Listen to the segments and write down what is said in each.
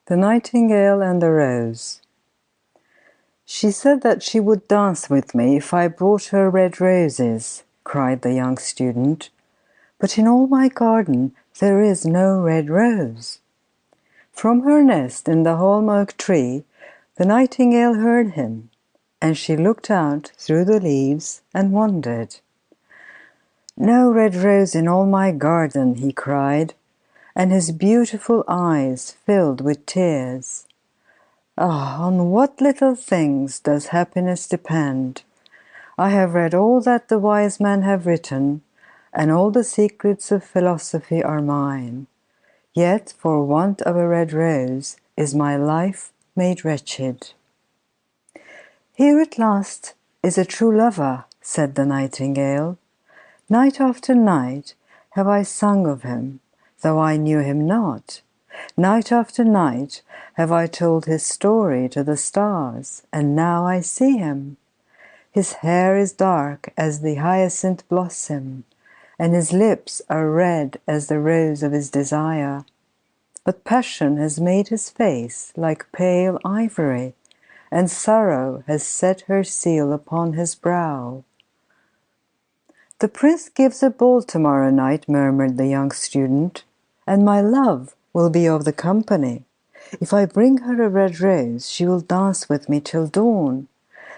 The Nightingale and the Rose. "She said that she would dance with me if I brought her red roses," cried the young student. "But in all my garden there is no red rose." From her nest in the holm oak tree the nightingale heard him, and she looked out through the leaves and wondered. "No red rose in all my garden," he cried, and his beautiful eyes filled with tears. "Ah, on what little things does happiness depend! I have read all that the wise men have written, and all the secrets of philosophy are mine. Yet for want of a red rose is my life made wretched." "Here at last is a true lover," said the nightingale. "Night after night have I sung of him, though I knew him not. Night after night have I told his story to the stars, and now I see him. His hair is dark as the hyacinth blossom, and his lips are red as the rose of his desire. But passion has made his face like pale ivory, and sorrow has set her seal upon his brow." "The prince gives a ball tomorrow night," murmured the young student, "and my love will be of the company. If I bring her a red rose, she will dance with me till dawn.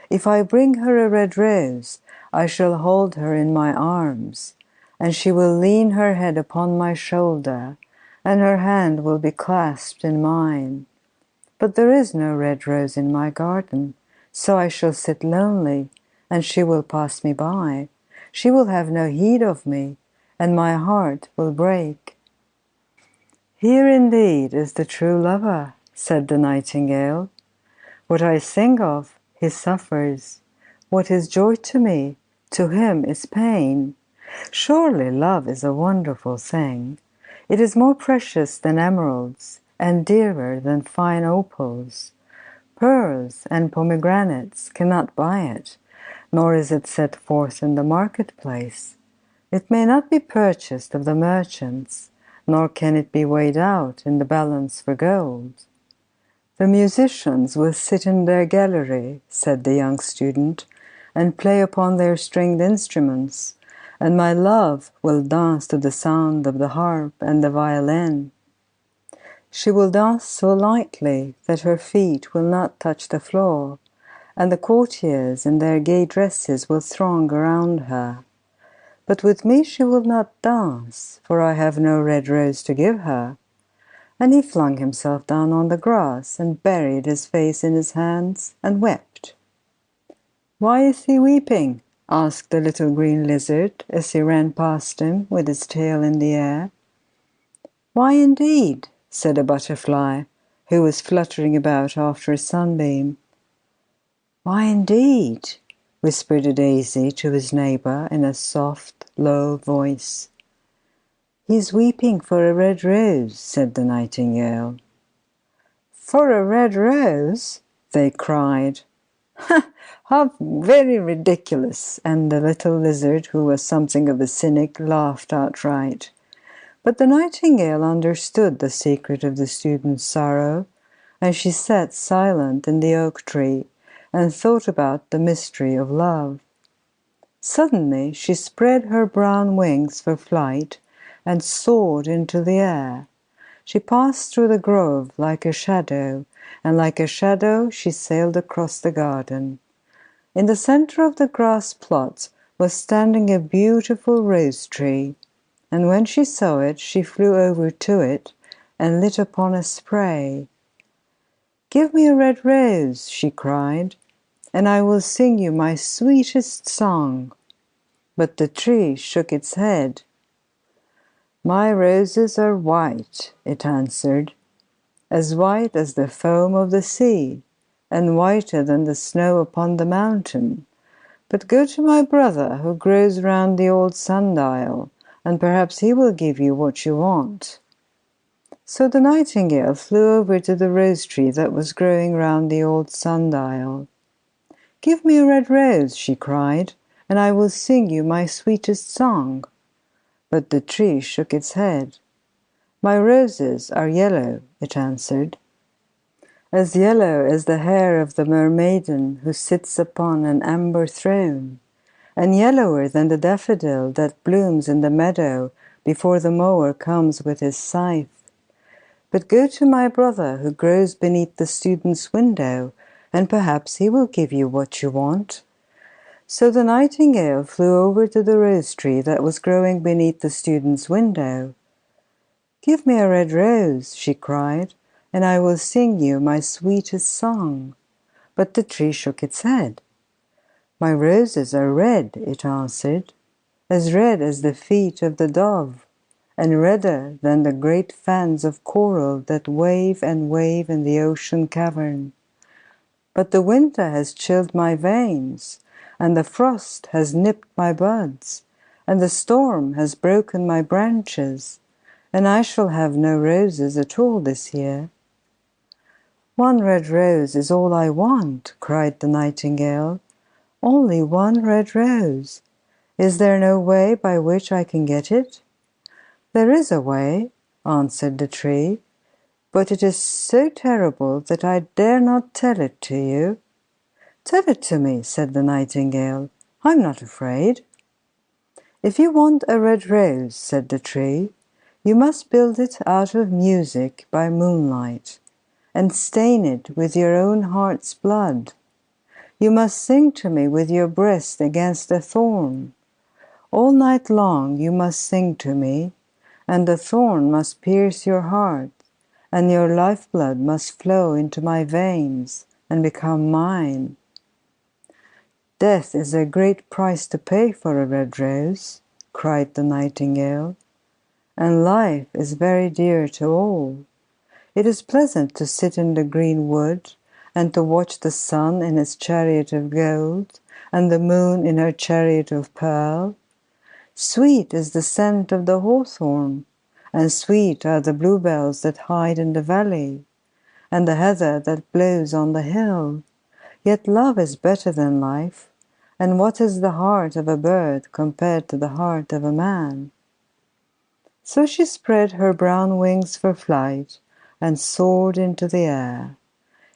If I bring her a red rose, I shall hold her in my arms, and she will lean her head upon my shoulder, and her hand will be clasped in mine. But there is no red rose in my garden, so I shall sit lonely, and she will pass me by. She will have no heed of me, and my heart will break." "Here indeed is the true lover," said the nightingale. "What I sing of, he suffers. What is joy to me, to him is pain. Surely love is a wonderful thing. It is more precious than emeralds, and dearer than fine opals. Pearls and pomegranates cannot buy it, nor is it set forth in the marketplace. It may not be purchased of the merchants, nor can it be weighed out in the balance for gold." "The musicians will sit in their gallery," said the young student, "and play upon their stringed instruments, and my love will dance to the sound of the harp and the violin. She will dance so lightly that her feet will not touch the floor, and the courtiers in their gay dresses will throng around her. But with me she will not dance, for I have no red rose to give her." And he flung himself down on the grass and buried his face in his hands and wept. "Why is he weeping?" asked the little green lizard as he ran past him with his tail in the air. "Why indeed?" said a butterfly, who was fluttering about after a sunbeam. "Why indeed?" whispered a daisy to his neighbor in a soft, low voice. "He is weeping for a red rose," said the nightingale. "For a red rose?" they cried. "How very ridiculous!" and the little lizard, who was something of a cynic, laughed outright. But the nightingale understood the secret of the student's sorrow, and she sat silent in the oak tree and thought about the mystery of love. Suddenly she spread her brown wings for flight and soared into the air. She passed through the grove like a shadow, and like a shadow she sailed across the garden. In the center of the grass plot was standing a beautiful rose tree, and when she saw it, she flew over to it and lit upon a spray. "Give me a red rose," she cried, "and I will sing you my sweetest song." But the tree shook its head. "My roses are white," it answered, "as white as the foam of the sea, and whiter than the snow upon the mountain. But go to my brother who grows round the old sundial, and perhaps he will give you what you want." So the nightingale flew over to the rose tree that was growing round the old sundial. "Give me a red rose," she cried, "and I will sing you my sweetest song." But the tree shook its head. "My roses are yellow," it answered, as yellow as the hair of the mermaiden who sits upon an amber throne, and yellower than the daffodil that blooms in the meadow before the mower comes with his scythe. But go to my brother who grows beneath the student's window, and perhaps he will give you what you want." So the nightingale flew over to the rose tree that was growing beneath the student's window. "Give me a red rose," she cried, "and I will sing you my sweetest song." But the tree shook its head. "My roses are red," it answered, "as red as the feet of the dove, and redder than the great fans of coral that wave and wave in the ocean cavern. But the winter has chilled my veins, and the frost has nipped my buds, and the storm has broken my branches, and I shall have no roses at all this year." "One red rose is all I want," cried the nightingale. "Only one red rose. Is there no way by which I can get it?" "There is a way," answered the tree, "but it is so terrible that I dare not tell it to you." "Tell it to me," said the nightingale. "I'm not afraid." "If you want a red rose," said the tree, "you must build it out of music by moonlight, and stain it with your own heart's blood. You must sing to me with your breast against a thorn. All night long you must sing to me, and the thorn must pierce your heart, and your lifeblood must flow into my veins and become mine." "Death is a great price to pay for a red rose," cried the nightingale, "and life is very dear to all. It is pleasant to sit in the green wood, and to watch the sun in his chariot of gold, and the moon in her chariot of pearl. Sweet is the scent of the hawthorn, and sweet are the bluebells that hide in the valley, and the heather that blows on the hill. Yet love is better than life, and what is the heart of a bird compared to the heart of a man?" So she spread her brown wings for flight, and soared into the air.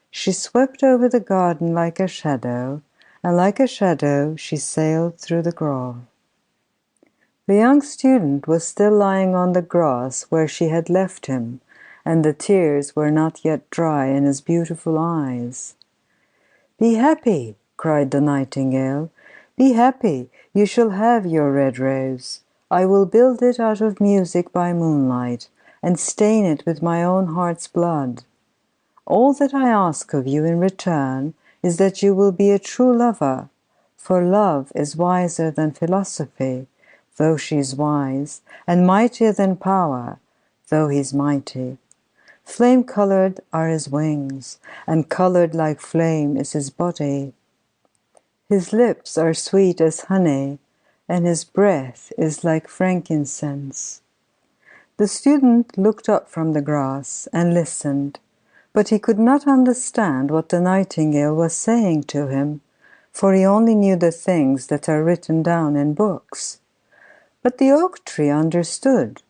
She swept over the garden like a shadow, and like a shadow she sailed through the grove. The young student was still lying on the grass where she had left him, and the tears were not yet dry in his beautiful eyes. "Be happy," cried the nightingale. "Be happy, you shall have your red rose. I will build it out of music by moonlight, and stain it with my own heart's blood. All that I ask of you in return is that you will be a true lover, for love is wiser than philosophy, though she is wise, and mightier than power, though he is mighty. Flame-colored are his wings, and colored like flame is his body. His lips are sweet as honey, and his breath is like frankincense." The student looked up from the grass and listened, but he could not understand what the nightingale was saying to him, for he only knew the things that are written down in books. But the oak tree understood,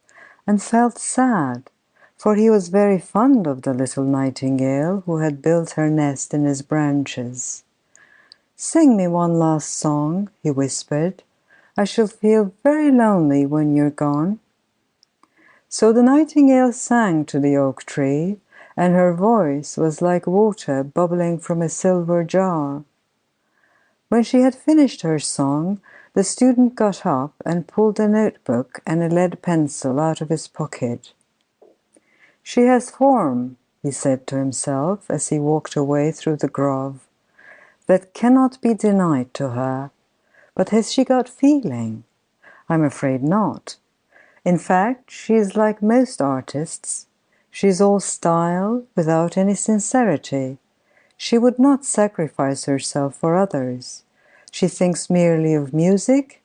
and felt sad, for he was very fond of the little nightingale who had built her nest in his branches. "Sing me one last song," he whispered. "I shall feel very lonely when you're gone." So the nightingale sang to the oak tree, and her voice was like water bubbling from a silver jar. When she had finished her song, the student got up and pulled a notebook and a lead pencil out of his pocket. "She has form," he said to himself as he walked away through the grove, "that cannot be denied to her. But has she got feeling? I'm afraid not. In fact, she is like most artists. She is all style without any sincerity. She would not sacrifice herself for others. She thinks merely of music,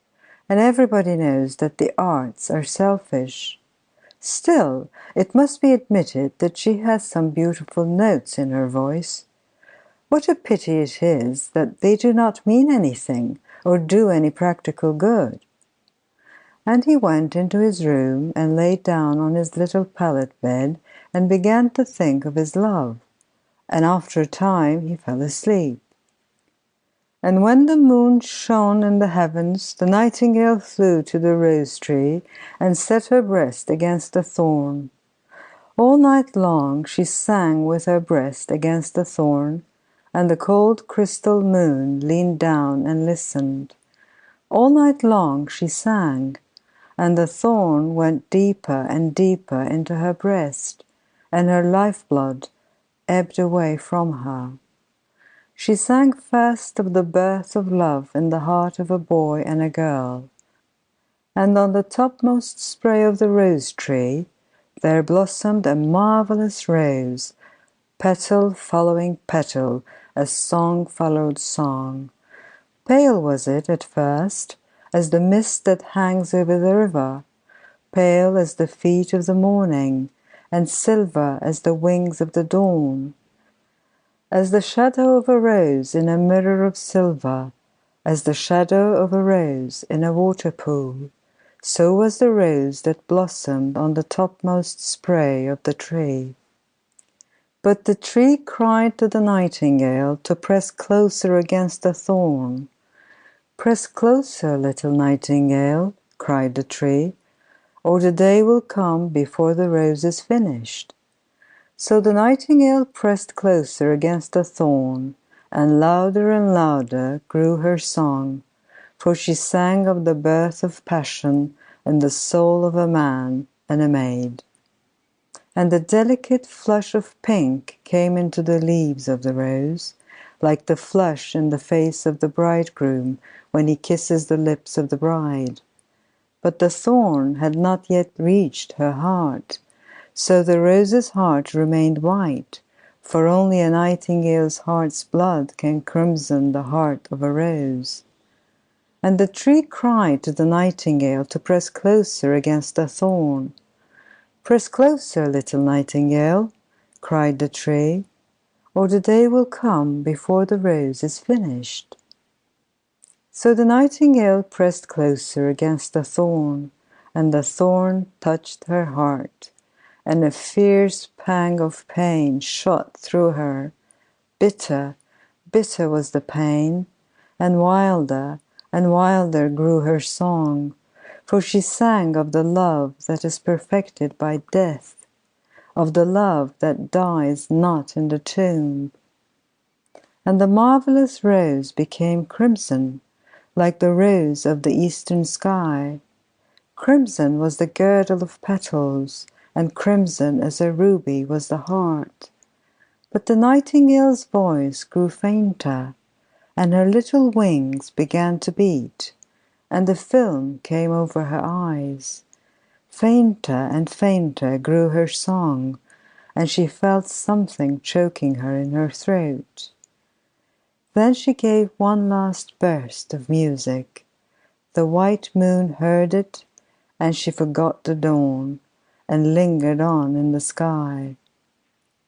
and everybody knows that the arts are selfish. Still, it must be admitted that she has some beautiful notes in her voice. What a pity it is that they do not mean anything or do any practical good." And he went into his room and lay down on his little pallet bed and began to think of his love. and after a time he fell asleep. And when the moon shone in the heavens, the nightingale flew to the rose tree and set her breast against a thorn. All night long she sang with her breast against the thorn, and the cold crystal moon leaned down and listened. All night long she sang, and the thorn went deeper and deeper into her breast, and her lifeblood ebbed away from her. She sang first of the birth of love in the heart of a boy and a girl. And on the topmost spray of the rose tree there blossomed a marvelous rose, petal following petal, as song followed song. Pale was it at first, as the mist that hangs over the river, pale as the feet of the morning, and silver as the wings of the dawn. As the shadow of a rose in a mirror of silver, as the shadow of a rose in a water pool, so was the rose that blossomed on the topmost spray of the tree. But the tree cried to the nightingale to press closer against the thorn. "Press closer, little nightingale," cried the tree, "or the day will come before the rose is finished." So the nightingale pressed closer against the thorn, and louder grew her song, for she sang of the birth of passion in the soul of a man and a maid. And the delicate flush of pink came into the leaves of the rose, like the flush in the face of the bridegroom when he kisses the lips of the bride. But the thorn had not yet reached her heart, so the rose's heart remained white, for only a nightingale's heart's blood can crimson the heart of a rose. And the tree cried to the nightingale to press closer against the thorn. "Press closer, little nightingale," cried the tree, "or the day will come before the rose is finished." So the nightingale pressed closer against the thorn, and the thorn touched her heart, and a fierce pang of pain shot through her. Bitter, bitter was the pain, and wilder grew her song, for she sang of the love that is perfected by death, of the love that dies not in the tomb. And the marvelous rose became crimson, like the rose of the eastern sky. Crimson was the girdle of petals, and crimson as a ruby was the heart. But the nightingale's voice grew fainter, and her little wings began to beat, and a film came over her eyes. Fainter and fainter grew her song, and she felt something choking her in her throat. Then she gave one last burst of music. The white moon heard it, and she forgot the dawn, and lingered on in the sky.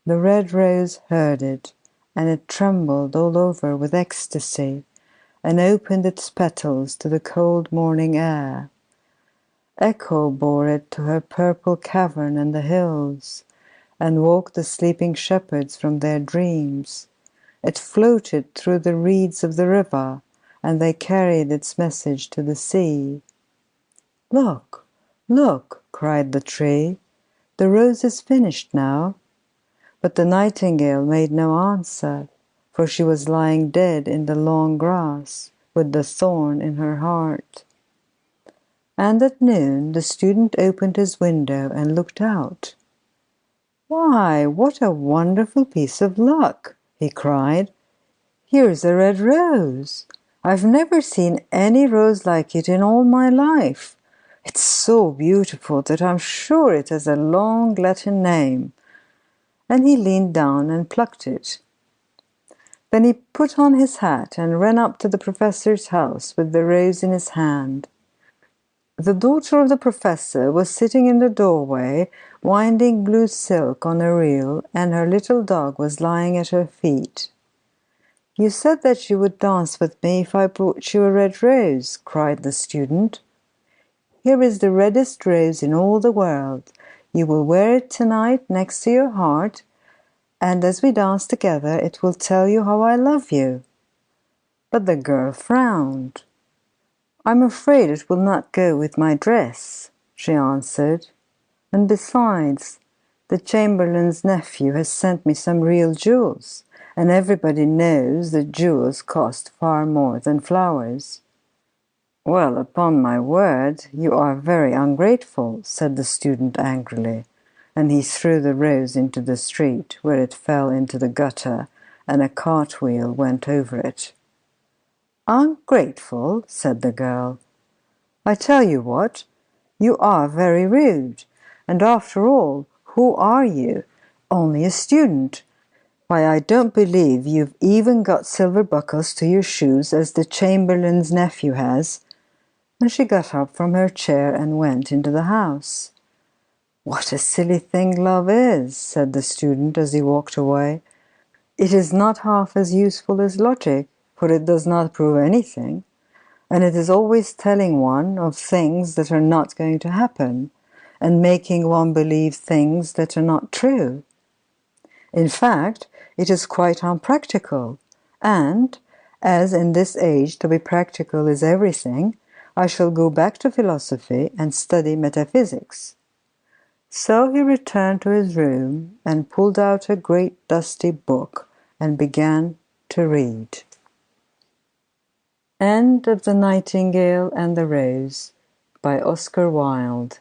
The red rose heard it, and it trembled all over with ecstasy, and opened its petals to the cold morning air. Echo bore it to her purple cavern in the hills, and woke the sleeping shepherds from their dreams. It floated through the reeds of the river, and they carried its message to the sea. "Look, look," cried the tree, "the rose is finished now." But the nightingale made no answer, for she was lying dead in the long grass, with the thorn in her heart. And at noon the student opened his window and looked out. "Why, what a wonderful piece of luck!" he cried. "Here's a red rose. I've never seen any rose like it in all my life. It's so beautiful that I'm sure it has a long Latin name." And he leaned down and plucked it. Then he put on his hat and ran up to the professor's house with the rose in his hand. The daughter of the professor was sitting in the doorway, winding blue silk on a reel, and her little dog was lying at her feet. "You said that you would dance with me if I brought you a red rose," cried the student. "Here is the reddest rose in all the world. You will wear it tonight next to your heart, and as we dance together it will tell you how I love you." But the girl frowned. "I'm afraid it will not go with my dress," she answered. "And besides, the Chamberlain's nephew has sent me some real jewels, and everybody knows that jewels cost far more than flowers." "Well, upon my word, you are very ungrateful," said the student angrily, and he threw the rose into the street, where it fell into the gutter, and a cartwheel went over it. "Ungrateful?" said the girl. "I tell you what, you are very rude. And after all, who are you? Only a student. Why, I don't believe you've even got silver buckles to your shoes as the Chamberlain's nephew has." And she got up from her chair and went into the house. "What a silly thing love is," said the student as he walked away. "It is not half as useful as logic, for it does not prove anything. And it is always telling one of things that are not going to happen, and making one believe things that are not true. In fact, it is quite unpractical, and, as in this age to be practical is everything, I shall go back to philosophy and study metaphysics." So he returned to his room and pulled out a great dusty book and began to read. End of The Nightingale and the Rose by Oscar Wilde.